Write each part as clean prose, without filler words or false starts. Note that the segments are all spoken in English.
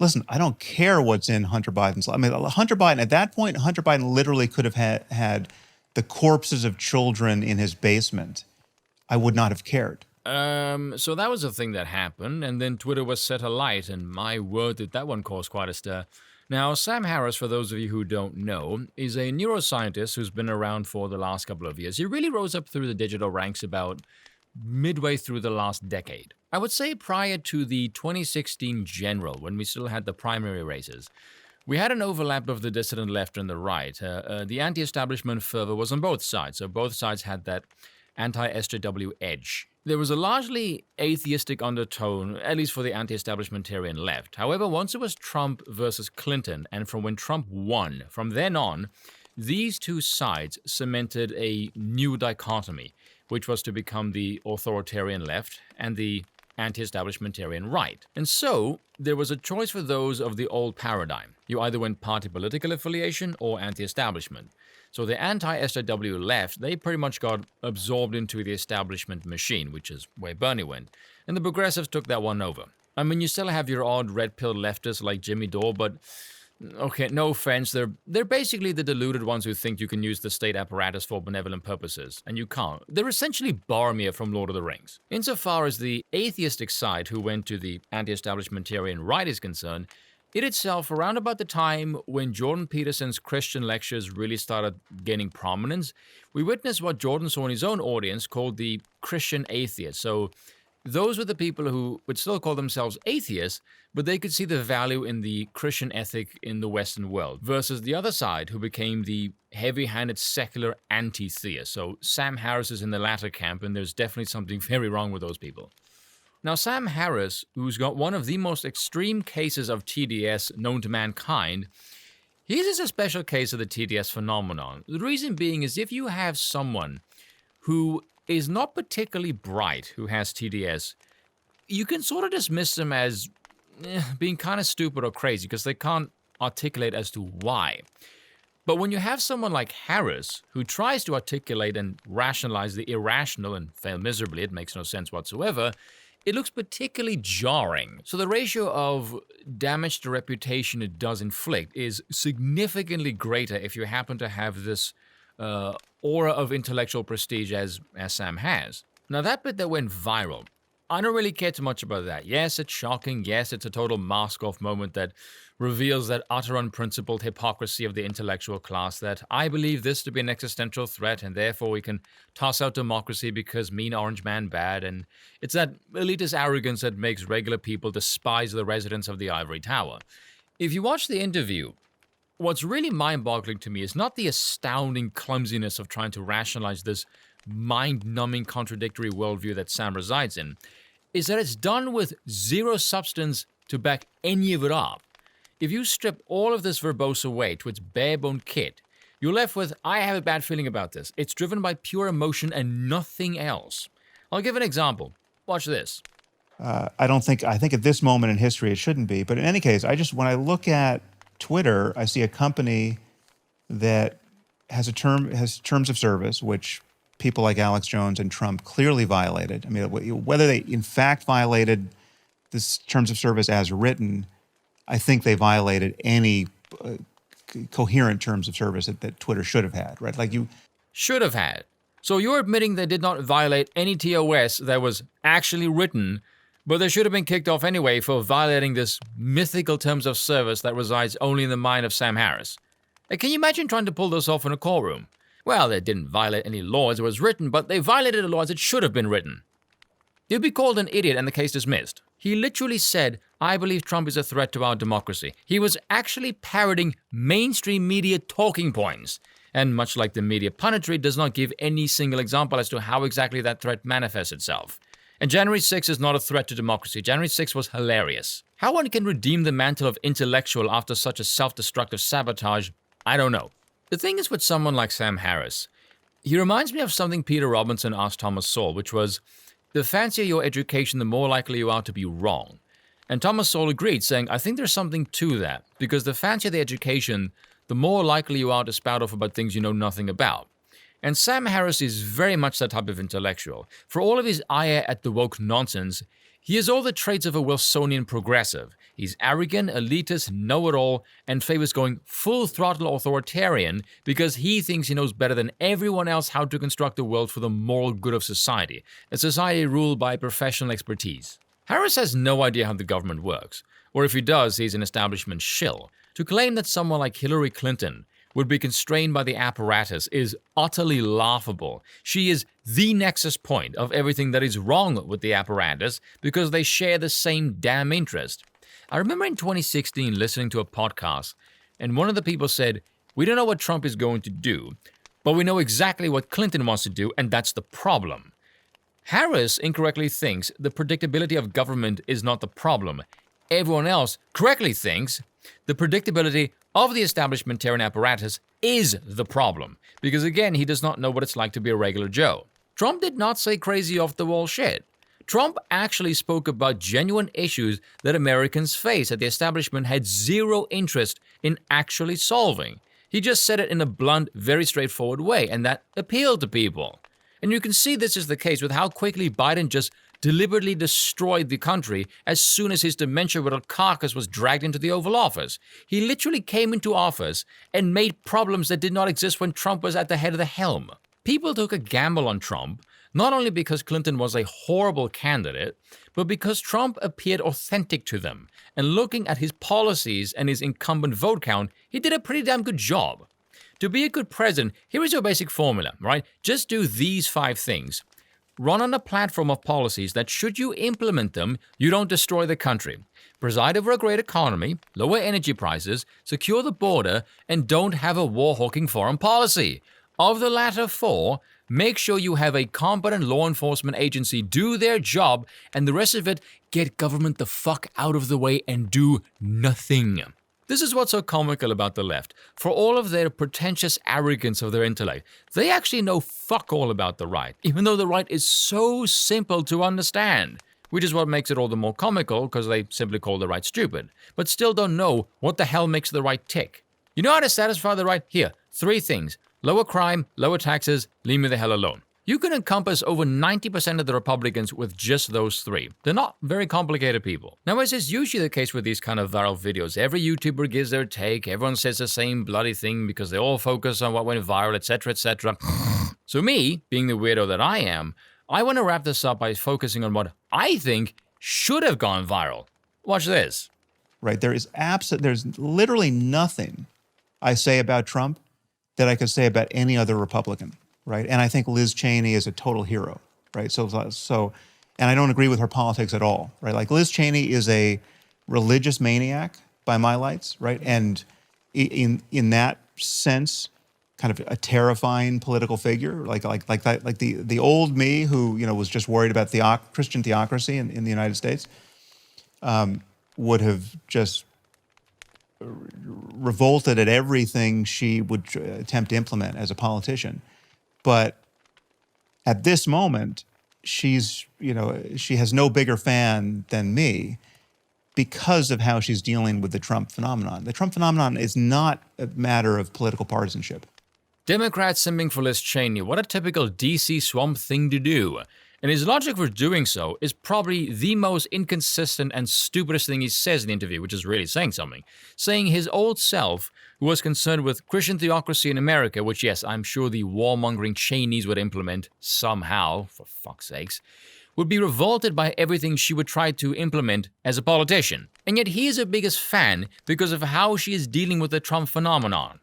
listen, I don't care what's in Hunter Biden's. I mean, Hunter Biden, at that point, Hunter Biden literally could have had the corpses of children in his basement. I would not have cared. So that was a thing that happened, and then Twitter was set alight, and my word, did that one cause quite a stir. Now, Sam Harris, for those of you who don't know, is a neuroscientist who's been around for the last couple of years. He really rose up through the digital ranks about midway through the last decade. I would say prior to the 2016 general, when we still had the primary races. We had an overlap of the dissident left and the right. The anti-establishment fervor was on both sides, so both sides had that anti-SJW edge. There was a largely atheistic undertone, at least for the anti-establishmentarian left. However, once it was Trump versus Clinton, and from when Trump won, from then on, these two sides cemented a new dichotomy, which was to become the authoritarian left and the anti-establishmentarian right. And so, there was a choice for those of the old paradigm. You either went party political affiliation or anti-establishment. So the anti-SJW left, they pretty much got absorbed into the establishment machine, which is where Bernie went. And the progressives took that one over. I mean, you still have your odd red-pilled leftists like Jimmy Dore, but okay, no offense, they're basically the deluded ones who think you can use the state apparatus for benevolent purposes, and you can't. They're essentially Boromir from Lord of the Rings. Insofar as the atheistic side who went to the anti-establishmentarian right is concerned, it itself, around about the time when Jordan Peterson's Christian lectures really started gaining prominence, we witnessed what Jordan saw in his own audience called the Christian atheists. So those were the people who would still call themselves atheists, but they could see the value in the Christian ethic in the Western world, versus the other side who became the heavy-handed secular anti-theist. So Sam Harris is in the latter camp, and there's definitely something very wrong with those people. Now, Sam Harris, who's got one of the most extreme cases of TDS known to mankind, his is a special case of the TDS phenomenon. The reason being is if you have someone who is not particularly bright who has TDS, you can sort of dismiss them as being kind of stupid or crazy because they can't articulate as to why. But when you have someone like Harris who tries to articulate and rationalize the irrational and fail miserably, it makes no sense whatsoever, it looks particularly jarring. So the ratio of damage to reputation it does inflict is significantly greater if you happen to have this aura of intellectual prestige as Sam has. Now that bit that went viral, I don't really care too much about that. Yes, it's shocking. Yes, it's a total mask-off moment that reveals that utter unprincipled hypocrisy of the intellectual class, that I believe this to be an existential threat and therefore we can toss out democracy because mean orange man bad, and it's that elitist arrogance that makes regular people despise the residents of the ivory tower. If you watch the interview, what's really mind-boggling to me is not the astounding clumsiness of trying to rationalize this mind-numbing contradictory worldview that Sam resides in, is that it's done with zero substance to back any of it up. If you strip all of this verbose away to its bare-bone kit, you're left with, I have a bad feeling about this. It's driven by pure emotion and nothing else. I'll give an example. Watch this. I think at this moment in history it shouldn't be, but in any case, when I look at Twitter, I see a company that has terms of service, which people like Alex Jones and Trump clearly violated. I mean, whether they in fact violated this terms of service as written, I think they violated any coherent terms of service that Twitter should have had, right? Like you should have had. So you're admitting they did not violate any TOS that was actually written, but they should have been kicked off anyway for violating this mythical terms of service that resides only in the mind of Sam Harris. Can you imagine trying to pull this off in a courtroom? Well, they didn't violate any laws that was written, but they violated the laws that should have been written. You'd be called an idiot and the case dismissed. He literally said, I believe Trump is a threat to our democracy. He was actually parroting mainstream media talking points. And much like the media punditry, does not give any single example as to how exactly that threat manifests itself. And January 6th is not a threat to democracy. January 6th was hilarious. How one can redeem the mantle of intellectual after such a self-destructive sabotage, I don't know. The thing is with someone like Sam Harris, he reminds me of something Peter Robinson asked Thomas Sowell, which was, the fancier your education, the more likely you are to be wrong. And Thomas Sowell agreed, saying, I think there's something to that, because the fancier the education, the more likely you are to spout off about things you know nothing about. And Sam Harris is very much that type of intellectual. For all of his ire at the woke nonsense, He has all the traits of a Wilsonian progressive. He's arrogant, elitist, know-it-all, and favors going full-throttle authoritarian because he thinks he knows better than everyone else how to construct the world for the moral good of society, a society ruled by professional expertise. Harris has no idea how the government works, or if he does, he's an establishment shill. To claim that someone like Hillary Clinton would be constrained by the apparatus is utterly laughable. She is the nexus point of everything that is wrong with the apparatus because they share the same damn interest. I remember in 2016 listening to a podcast, and one of the people said, "We don't know what Trump is going to do, but we know exactly what Clinton wants to do, and that's the problem." Harris incorrectly thinks the predictability of government is not the problem. Everyone else correctly thinks the predictability of the establishmentarian apparatus is the problem, because again, he does not know what it's like to be a regular Joe. Trump did not say crazy off-the-wall shit. Trump actually spoke about genuine issues that Americans face that the establishment had zero interest in actually solving. He just said it in a blunt, very straightforward way, and that appealed to people. And you can see this is the case with how quickly Biden just deliberately destroyed the country as soon as his dementia-riddled carcass was dragged into the Oval Office. He literally came into office and made problems that did not exist when Trump was at the head of the helm. People took a gamble on Trump, not only because Clinton was a horrible candidate, but because Trump appeared authentic to them. And looking at his policies and his incumbent vote count, he did a pretty damn good job. To be a good president, here is your basic formula, right? Just do these 5 things. Run on a platform of policies that, should you implement them, you don't destroy the country. Preside over a great economy, lower energy prices, secure the border, and don't have a war-hawking foreign policy. Of the latter 4, make sure you have a competent law enforcement agency do their job, and the rest of it, get government the fuck out of the way and do nothing. This is what's so comical about the left. For all of their pretentious arrogance of their intellect, they actually know fuck all about the right, even though the right is so simple to understand. Which is what makes it all the more comical, because they simply call the right stupid, but still don't know what the hell makes the right tick. You know how to satisfy the right? Here, 3 things. Lower crime, lower taxes, leave me the hell alone. You can encompass over 90% of the Republicans with just those 3. They're not very complicated people. Now, as is usually the case with these kind of viral videos, every YouTuber gives their take, everyone says the same bloody thing because they all focus on what went viral, etc., etc. So me, being the weirdo that I am, I want to wrap this up by focusing on what I think should have gone viral. Watch this. Right. There's literally nothing I say about Trump that I could say about any other Republican. Right. And I think Liz Cheney is a total hero. Right. So, and I don't agree with her politics at all. Right. Like Liz Cheney is a religious maniac by my lights. Right. And in that sense, kind of a terrifying political figure, like the old me who, was just worried about Christian theocracy in the United States, would have just revolted at everything she would attempt to implement as a politician. But at this moment, she has no bigger fan than me because of how she's dealing with the Trump phenomenon. The Trump phenomenon is not a matter of political partisanship. Democrats simming for Liz Cheney, what a typical DC swamp thing to do. And his logic for doing so is probably the most inconsistent and stupidest thing he says in the interview, which is really saying something. Saying his old self, who was concerned with Christian theocracy in America, which yes, I'm sure the warmongering Cheneys would implement somehow, for fuck's sakes, would be revolted by everything she would try to implement as a politician. And yet he is her biggest fan because of how she is dealing with the Trump phenomenon.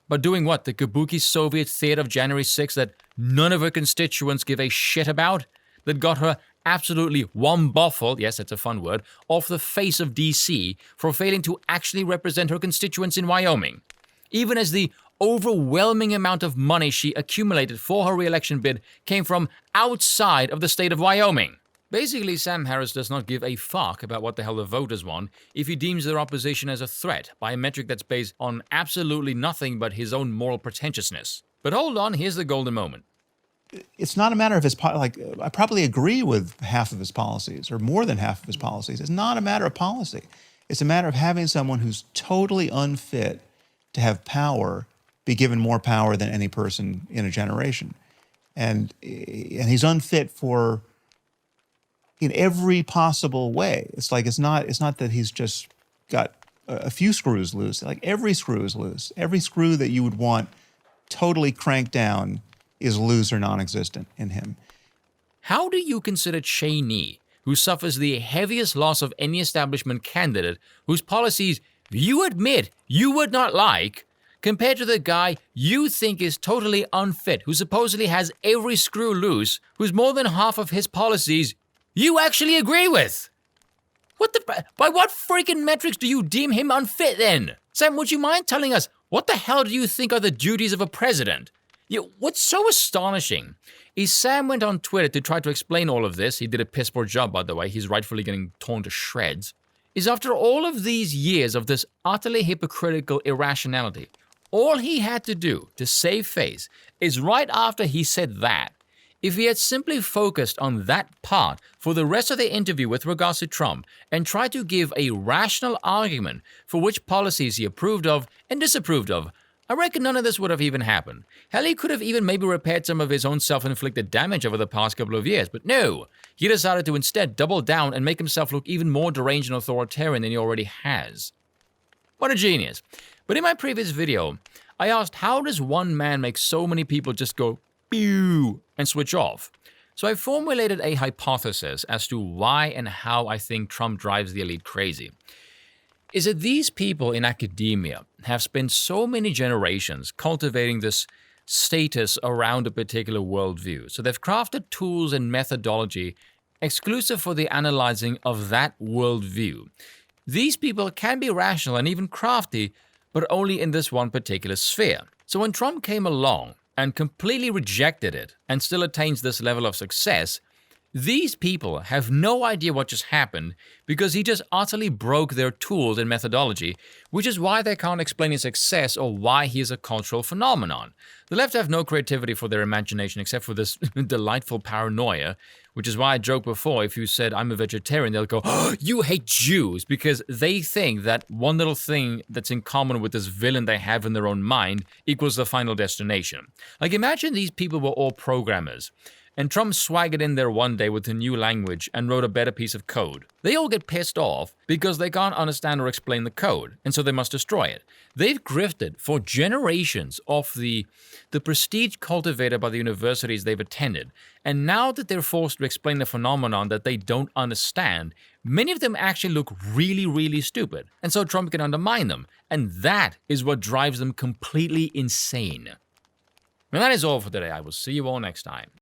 But doing what? The kabuki Soviet theater of January 6th that none of her constituents give a shit about? That got her absolutely womboffled, yes, that's a fun word, off the face of DC for failing to actually represent her constituents in Wyoming. Even as the overwhelming amount of money she accumulated for her re-election bid came from outside of the state of Wyoming. Basically, Sam Harris does not give a fuck about what the hell the voters want if he deems their opposition as a threat by a metric that's based on absolutely nothing but his own moral pretentiousness. But hold on, here's the golden moment. It's not a matter of I probably agree with half of his policies or more than half of his policies. It's not a matter of policy. It's a matter of having someone who's totally unfit to have power be given more power than any person in a generation. And he's unfit for in every possible way. It's like it's not that he's just got a few screws loose. Like every screw is loose. Every screw that you would want totally cranked down is loose or non-existent in him. How do you consider Cheney, who suffers the heaviest loss of any establishment candidate, whose policies you admit you would not like, compared to the guy you think is totally unfit, who supposedly has every screw loose, whose more than half of his policies you actually agree with? By what freaking metrics do you deem him unfit then? Sam, would you mind telling us what the hell do you think are the duties of a president? What's so astonishing is Sam went on Twitter to try to explain all of this. He did a piss poor job, by the way. He's rightfully getting torn to shreds. Is after all of these years of this utterly hypocritical irrationality, all he had to do to save face is right after he said that, if he had simply focused on that part for the rest of the interview with regards to Trump and tried to give a rational argument for which policies he approved of and disapproved of, I reckon none of this would have even happened. Hell, he could have even maybe repaired some of his own self-inflicted damage over the past couple of years, but no, he decided to instead double down and make himself look even more deranged and authoritarian than he already has. What a genius. But in my previous video, I asked how does one man make so many people just go pew and switch off? So I formulated a hypothesis as to why and how I think Trump drives the elite crazy. Is that these people in academia have spent so many generations cultivating this status around a particular worldview. So they've crafted tools and methodology exclusive for the analyzing of that worldview. These people can be rational and even crafty, but only in this one particular sphere. So when Trump came along and completely rejected it and still attains this level of success, these people have no idea what just happened because he just utterly broke their tools and methodology, which is why they can't explain his success or why he is a cultural phenomenon. The left have no creativity for their imagination except for this delightful paranoia, which is why I joked before, if you said, I'm a vegetarian, they'll go, oh, you hate Jews, because they think that one little thing that's in common with this villain they have in their own mind equals the final destination. Like imagine these people were all programmers, and Trump swaggered in there one day with a new language and wrote a better piece of code. They all get pissed off because they can't understand or explain the code, and so they must destroy it. They've grifted for generations off the prestige cultivated by the universities they've attended, and now that they're forced to explain the phenomenon that they don't understand, many of them actually look really, really stupid, and so Trump can undermine them, and that is what drives them completely insane. And that is all for today. I will see you all next time.